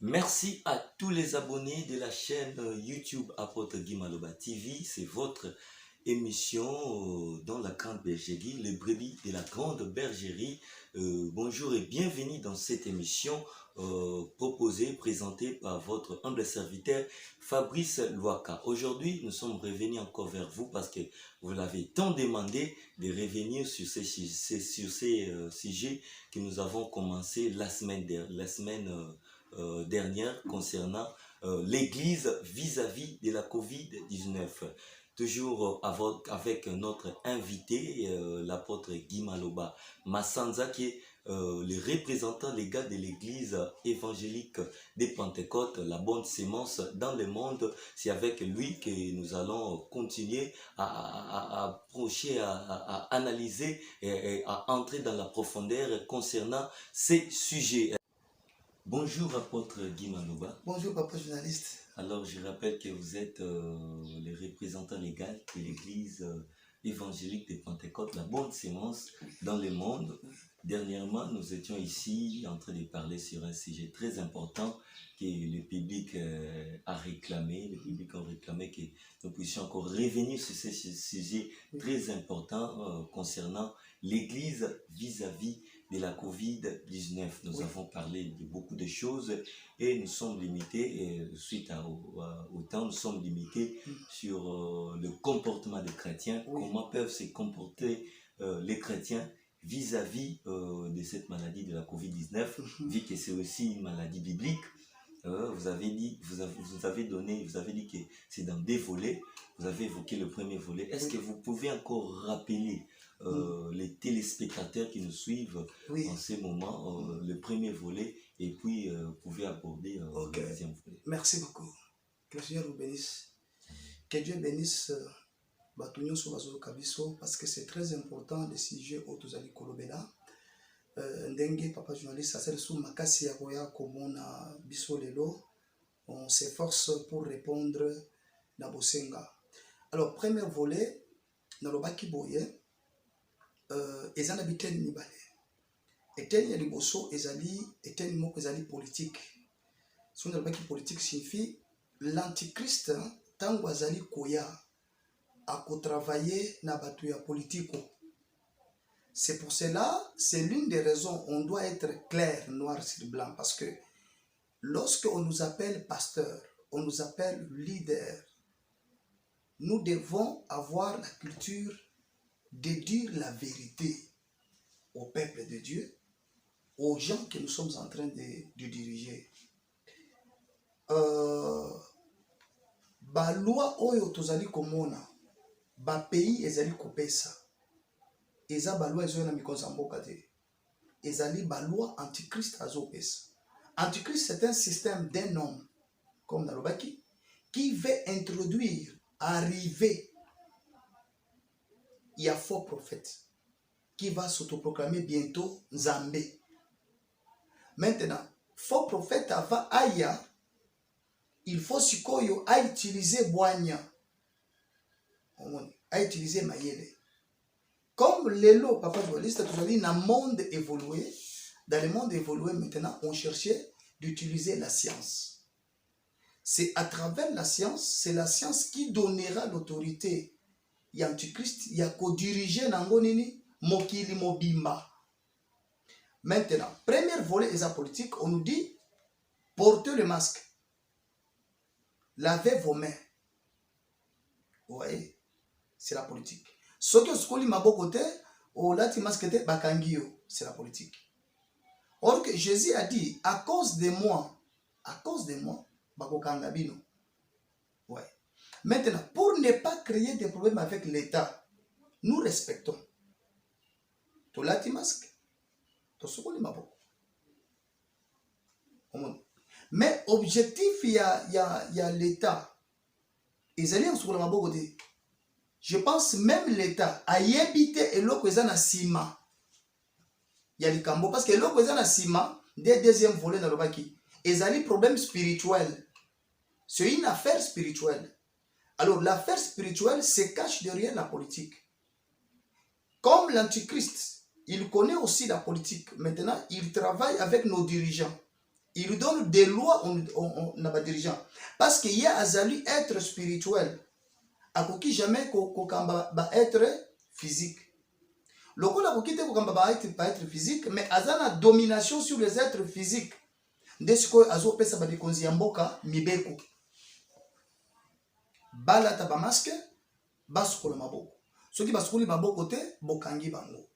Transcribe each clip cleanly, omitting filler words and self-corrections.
Merci à tous les abonnés de la chaîne YouTube Apôtre Guy Maloba TV. C'est votre émission dans la grande bergerie, les brebis de la grande bergerie. Bonjour et bienvenue dans cette émission proposée, présentée par votre humble serviteur Fabrice Loaka. Aujourd'hui, nous sommes revenus encore vers vous parce que vous l'avez tant demandé de revenir sur ces sujets que nous avons commencé la semaine dernière concernant l'Église vis-à-vis de la COVID-19. Toujours avec notre invité, l'apôtre Guy Maloba Massanza, qui est le représentant légal de l'Église évangélique des Pentecôtes, la bonne sémence dans le monde. C'est avec lui que nous allons continuer à approcher, à analyser et à entrer dans la profondeur concernant ces sujets. Bonjour apôtre Guy Maloba. Bonjour papa journaliste. Alors je rappelle que vous êtes le représentant légal de l'église évangélique de Pentecôte, la bonne sémence dans le monde. Dernièrement, nous étions ici en train de parler sur un sujet très important que le public a réclamé. Le public a réclamé que nous puissions encore revenir sur ce sujet très important concernant l'église vis-à-vis de la COVID-19. Nous avons parlé de beaucoup de choses et nous sommes limités, suite au temps, nous sommes limités sur le comportement des chrétiens. Comment peuvent se comporter les chrétiens vis-à-vis de cette maladie de la COVID-19, vu que c'est aussi une maladie biblique. Vous avez dit que c'est dans des volets. Vous avez évoqué le premier volet. Est-ce que vous pouvez encore rappeler les téléspectateurs qui nous suivent en ce moment, le premier volet, et puis vous pouvez aborder le deuxième volet. Merci beaucoup. Que le Seigneur vous bénisse. Que Dieu bénisse Batunyo Sobazo Kabiso, parce que c'est très important le sujet Otozali Kolobela. Ndenge papa journaliste Asel Sou Makasi Yakoya Komona Biso Lelo. On s'efforce pour répondre na Bosenga. Alors, premier volet, Nalobaki Boye. Ezana biteni mibale eteni ya liboso ezali eteni moko ezali politique. Son nalobaki politique signifie l'antichrist tango azali koya ako travailler na batu ya politiko. C'est pour cela, c'est l'une des raisons on doit être clair noir sur blanc, parce que lorsque on nous appelle pasteur, on nous appelle leader, nous devons avoir la culture de dire la vérité au peuple de Dieu, aux gens que nous sommes en train de diriger. Ba loi oyo tozali komona, ba pays ezali kopesa, eza ba loi ezo na mikonza mboka te, ezali ba loi antichrist azopesa. Antichrist, c'est un système d'un homme, comme Nalobaki, qui veut introduire, arriver. Il y a faux prophète qui va s'autoproclamer bientôt Nzambé. Maintenant, faux prophète avant Aya, il faut sikoyo à utiliser Boanya, à utiliser Mayele. Comme l'élo, papa journaliste, tu as dit, dans le monde évolué, maintenant, on cherchait d'utiliser la science. C'est à travers la science, c'est la science qui donnera l'autorité. Il y a Antichrist, il y a co-dirigé Nangonini, Mokili Mobimba. Maintenant, premier volet est la politique, on nous dit portez le masque, lavez vos mains. Vous voyez, c'est la politique. Ce que ce qu'on dit ma côté, au lati masque te bakangio, c'est la politique. Or que Jésus a dit à cause de moi, bakokangabino. Ouais. Maintenant, pour ne pas créer des problèmes avec l'État, nous respectons. Tu l'as dit masque, tu mais objectif, il y a l'État. Ils allaient sur la côté. Je pense même l'État a évité et l'eau que ça n'a sima. Il y a les cambo parce que l'eau que ça n'a sima, des deuxième volet dans le baki. Ils allaient problème spirituel. C'est une affaire spirituelle. Alors l'affaire spirituelle se cache derrière la politique. Comme l'antichrist, il connaît aussi la politique. Maintenant, il travaille avec nos dirigeants. Il donne des lois on n'a pas dirigeant. Parce qu'il y a azali être spirituel. A qui jamais kokamba ba être physique. Lokola kokite kokamba ba être physique, mais azana domination sur les êtres physiques. Ndesko azo pesa ba dekonzi ya mboka mibeko. Bala ta ba masque, baskola maboko. Ceux qui bascouent maboko te bokangi bango.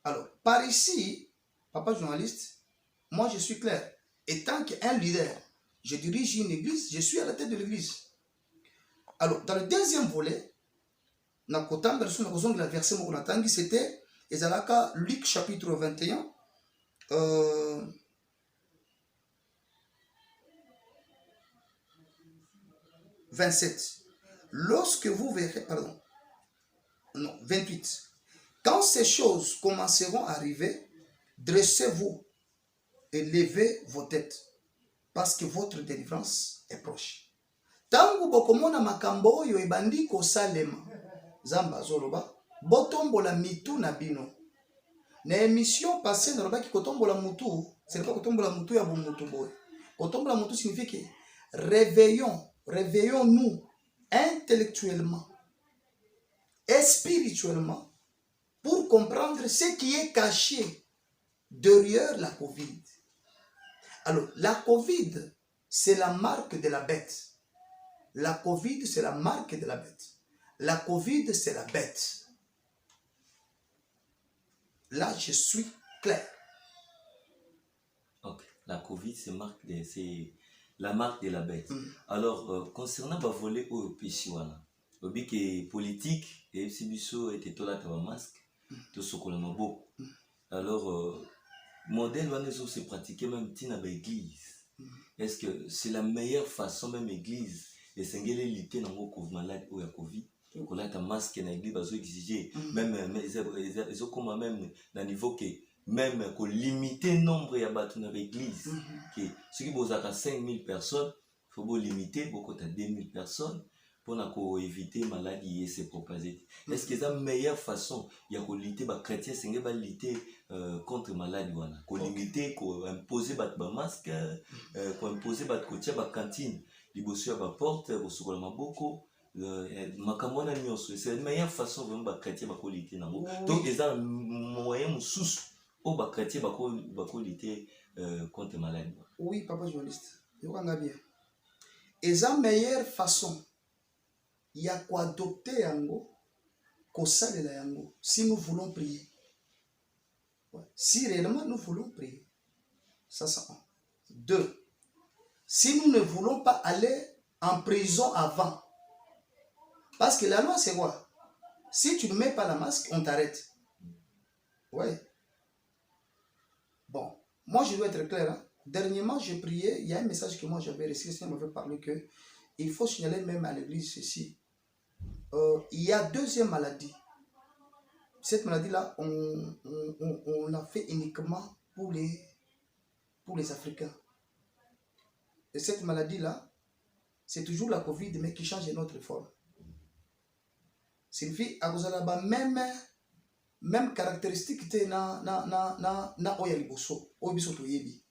Alors, par ici, papa journaliste, moi je suis clair. Étant qu'un leader, je dirige une église, je suis à la tête de l'église. Alors, dans le deuxième volet, la verset c'était Ezalaka, Luc chapitre 21, 27. Lorsque vous verrez, pardon, non, 28. Quand ces choses commenceront à arriver, dressez-vous et levez vos têtes, parce que votre délivrance est proche. Tangu bokomona makambo oyo ebandi kosalema, Zamba zoloba, botombola mitu na bino. Na émission passée, nalobaki kotombola mutu, c'est pas kotombola mutu ya bomutu boy. Kotombola mutu signifie que réveillons-nous intellectuellement et spirituellement pour comprendre ce qui est caché derrière la Covid. Alors, la Covid, c'est la marque de la bête. La Covid, c'est la marque de la bête. La Covid, c'est la bête. Là, je suis clair. Ok. La Covid, c'est la marque de la bête. Alors, concernant le volet au Pichiwana, le but est politique, et si biso était tout là un masque, tout ce qu'on a beaucoup. Alors, modèle Wanezo se pratiquer même dans l'église. Est-ce que c'est la meilleure façon, même l'église, de s'engager lutter dans le malade ou la Covid? Qu'on a un masque dans l'église, ils exiger, même, ils ont comme même, dans le niveau que, même, qu'on limiter le nombre de battus dans l'église. Ceux qui ont 5000 personnes, il faut limiter, beaucoup à 2000 personnes, pour éviter la maladie et se propager. Est-ce que c'est la meilleure façon de lutter, les chrétiens, c'est de lutter contre la maladie? Qu'on limiter, qu'on imposer les masques, qu'on imposer les cantines, les bossus à la porte, les bossus à la boko. C'est la meilleure façon vraiment les chrétiens de lutter. Donc, il y a un moyen sous où les chrétiens de lutter contre la maladie. Oui, papa journaliste. Il y a bien. Et la meilleure façon, il y a quoi adopter yango, kosalela yango, si nous voulons prier. Ouais. Si réellement nous voulons prier. Ça, c'est un. 2. Si nous ne voulons pas aller en prison avant. Parce que la loi, c'est quoi? Si tu ne mets pas la masque, on t'arrête. Ouais. Bon, moi, je dois être clair. Hein. Dernièrement, j'ai prié. Il y a un message que moi, j'avais reçu. Le Seigneur m'avait parlé que il faut signaler même à l'église ceci. Il y a deuxième maladie. Cette maladie-là, on l'a fait uniquement pour les Africains. Et cette maladie-là, c'est toujours la Covid, mais qui change une autre forme. Signifie à cause de la même caractéristique na oyaliboso, obiso toyebi.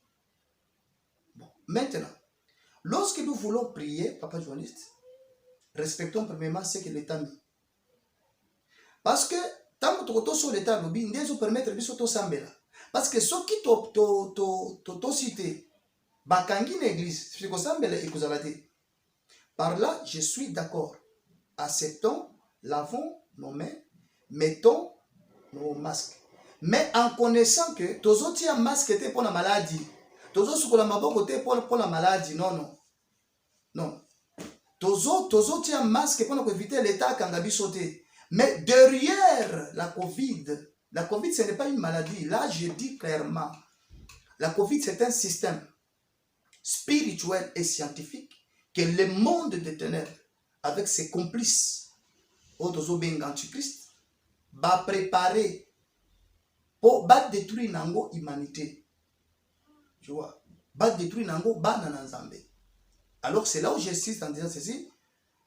Bon, maintenant, lorsque nous voulons prier, papa journaliste, respectons premièrement ce que l'État dit. Parce que tant que tu sur l'État, nous devons permettre de to sambela. Parce que ceux qui to cité, bakangi l'église, c'est que sambela et kuzalate. Par là, je suis d'accord. Acceptons, lavons nos mains, mettons nos masques. Mais en connaissant que tous autres un masque était pour la maladie, tous autres sur la maboko était pour la maladie, non. Tous autres un masque pour éviter l'état kangabi sauté. Mais derrière la Covid, ce n'est pas une maladie. Là, je dis clairement, la Covid, c'est un système spirituel et scientifique que le monde des ténèbres, avec ses complices, autres antichrist, va préparer pour détruire l'humanité. Tu vois, va détruire l'humanité. Alors c'est là où j'insiste en disant ceci.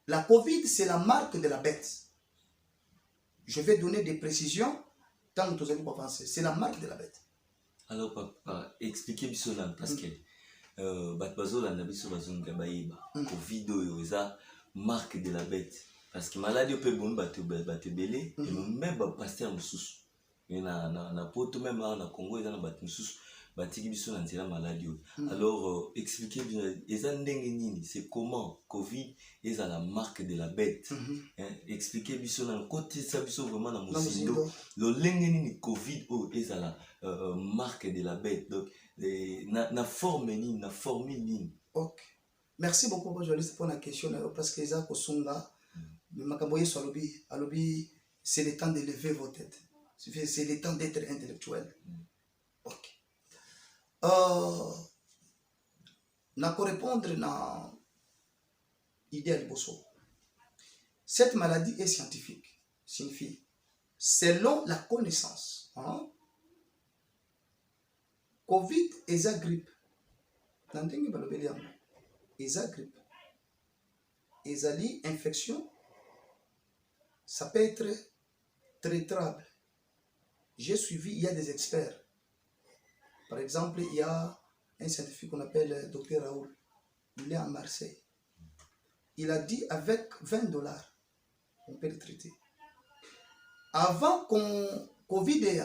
La Covid, c'est la marque de la bête. Je vais donner des précisions tant que vous allez avancer. C'est la marque de la bête. Alors, papa, expliquez biso na parce que bato bazolanda biso bazonga bayeba covid oyo eza marque de la bête parce que maladie peut bon bato belé et même pasteur mosusu na poto même na Congo eza na bato mosusu batiki biso na nzela maladie oyo. Alors expliquez bien eza ndenge nini, c'est comment covid eza la marque de la bête. Expliquez biso na côté ça biso vraiment na mosindo lolenge nini covid oyo eza la marque de la bête. Donc na forme nini, na formule nini. Ok, merci beaucoup journaliste pour la question parce que eza kosunga makambo yesu alobi c'est le temps d'élever vos têtes, c'est le temps d'être intellectuel. Ok, na ko répondre na idée à liboso. Cette maladie est scientifique, signifie selon la connaissance. Covid eza grippe. Nandenge balobeli yango. Eza grippe. Ezali infection. Ça peut être traitable. J'ai suivi, il y a des experts. Par exemple, il y a un scientifique qu'on appelle Dr Raoul. Il est à Marseille. Il a dit avec $20, on peut le traiter. Avant qu'on Covid ait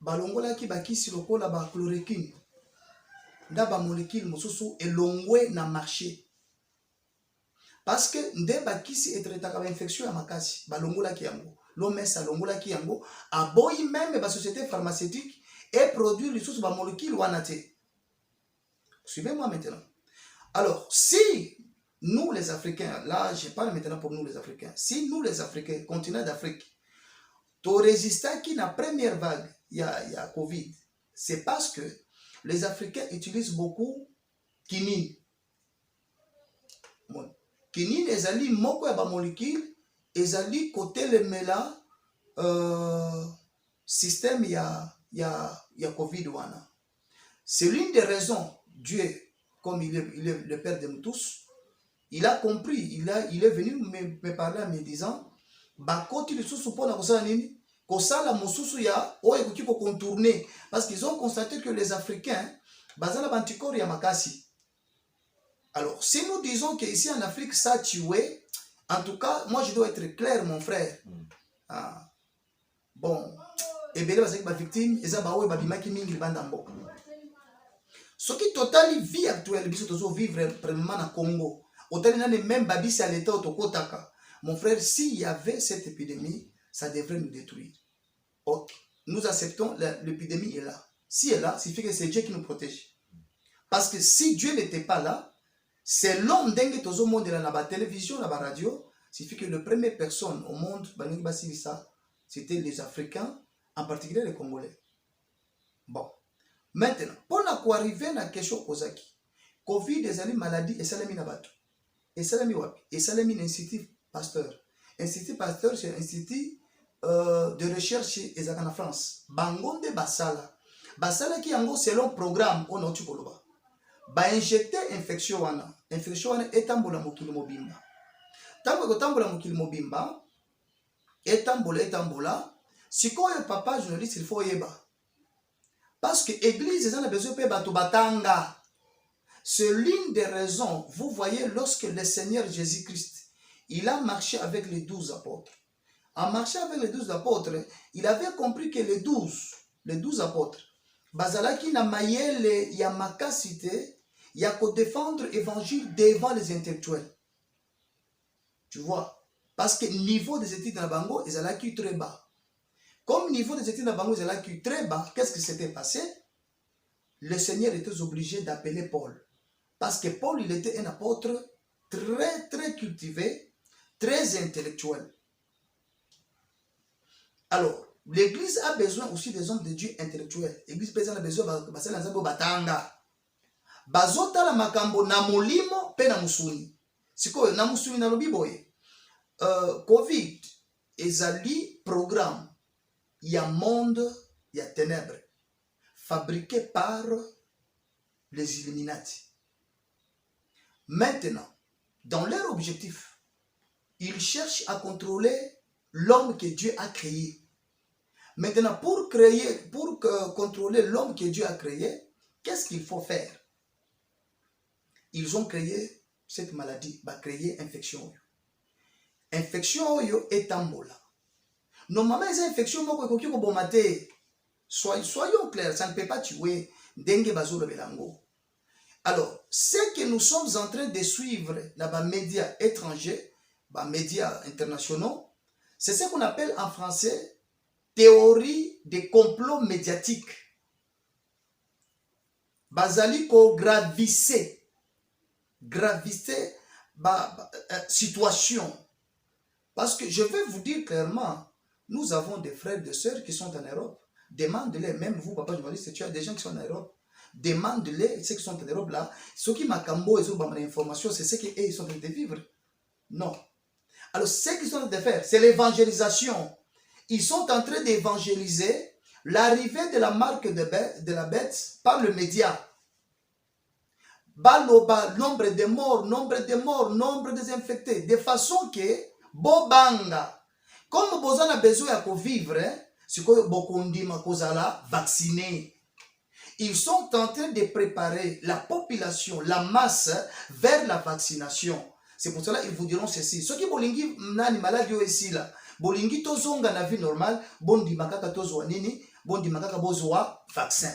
balongola ki bakisi lokola ba chloroquine nda ba molécule mosusu elongwe na marché parce que nde bakisi etretaka ba infection ya makasi balongola ki yango l'OMS alongola ki yango aboyi même ba société pharmaceutique et produire lisusu ba molécule wana te. Suivez-moi maintenant. Alors si nous les Africains, là je parle maintenant pour nous les Africains, si nous les Africains, continent d'Afrique, to résister qui na première vague il y a Covid, c'est parce que les Africains utilisent beaucoup quinine. Quinine ezali moko ya ba molécule ezali côté le mela système ya Covid wana. C'est l'une des raisons Dieu, comme il est le père de nous tous, il a compris, il est venu me parler en me disant bakoti lisusu pona kosala nini kosala mosusu ya oyo ekoki ko contourner parce qu'ils ont constaté que les Africains bazala bantikori ya makasi. Alors si nous disons que ici en Afrique ça tué, en tout cas moi je dois être clair mon frère. Bon ebele bazaki ba victime eza ba oyo babimaki mingi banda mboka. Ce qui totali vie actuelle biso tozo vivre premièrement na Congo. Autant même babisi à l'état autokotaka. Mon frère, s'il y avait cette épidémie, ça devrait nous détruire. Ok, nous acceptons, l'épidémie est là. Si elle est là, ça signifie que c'est Dieu qui nous protège. Parce que si Dieu n'était pas là, c'est l'homme dengue tozo monde là, la télévision, la radio, ça signifie que la première personne au monde, c'était les Africains, en particulier les Congolais. Bon, maintenant, pour arriver à la question Kozaki, Covid est une maladie et salami nabato. Et salami wapi? Et salami l'Institut Pasteur. Institut Pasteur, c'est un institut de recherche en France. Bangonde Basala. Basala qui en selon programme on a tukoloba. Ba injecter infection wana. Infection wana etambola mokili mobimba. Tango kotambola mokili mobimba, etambola. Sikoyo papa journaliste il faut yeba. Parce que l'église a besoin de bato batanga. C'est l'une des raisons, vous voyez, lorsque le Seigneur Jésus-Christ, il a marché avec les 12 apôtres. En marchant avec les 12 apôtres, il avait compris que les 12 apôtres, bazalaki na mayele ya makasite, ya ko défendre l'évangile devant les intellectuels. Tu vois? Parce que le niveau des études dans la bango, ils allaient très bas. Comme le niveau des études dans la bango, ils allaient très bas, qu'est-ce qui s'était passé? Le Seigneur était obligé d'appeler Paul. Parce que Paul, il était un apôtre très, très cultivé, très intellectuel. Alors, l'Église a besoin aussi des hommes de Dieu intellectuels. L'Église a besoin de basala nzambo batanga. Bazota la makambo na molimo pe na musuni. Sikoyo na musuni na lobi boye. Covid ezali programme ya monde ya ténèbres fabriqué par les Illuminati. Maintenant, dans leur objectif, ils cherchent à contrôler l'homme que Dieu a créé. Maintenant, pour contrôler l'homme que Dieu a créé, qu'est-ce qu'il faut faire? Ils ont créé cette maladie, créé infection. Infection est ambola. Normalement, ces infections, soyons clairs, ça ne peut pas tuer dengue bazolo belango. Alors, ce que nous sommes en train de suivre dans les médias étrangers, les médias internationaux, c'est ce qu'on appelle en français théorie des complots médiatiques. Bazali ko gravissé situation. Parce que je vais vous dire clairement, nous avons des frères et des sœurs qui sont en Europe. Demande-les, même vous, papa journaliste, tu as des gens qui sont en Europe. Demande-les, ceux qui sont en Europe là, ceux qui m'acambo et ont l'information, c'est ce qu'ils sont en train de vivre. Non. Alors, ce qu'ils sont en train de faire, c'est l'évangélisation. Ils sont en train d'évangéliser l'arrivée de la marque de la bête par le média. Baloba, nombre de morts, nombre des infectés, de façon que, bobanga, comme vous avez besoin de vivre, c'est que vous vacciné. Ils sont en train de préparer la population, la masse, vers la vaccination. C'est pour cela qu'ils vous diront ceci. Ceux qui bolingi nani maladie ici là, bolingi tozonga na vie normale, bondi makaka tozwa nini, bondi makaka bozwa vaccin.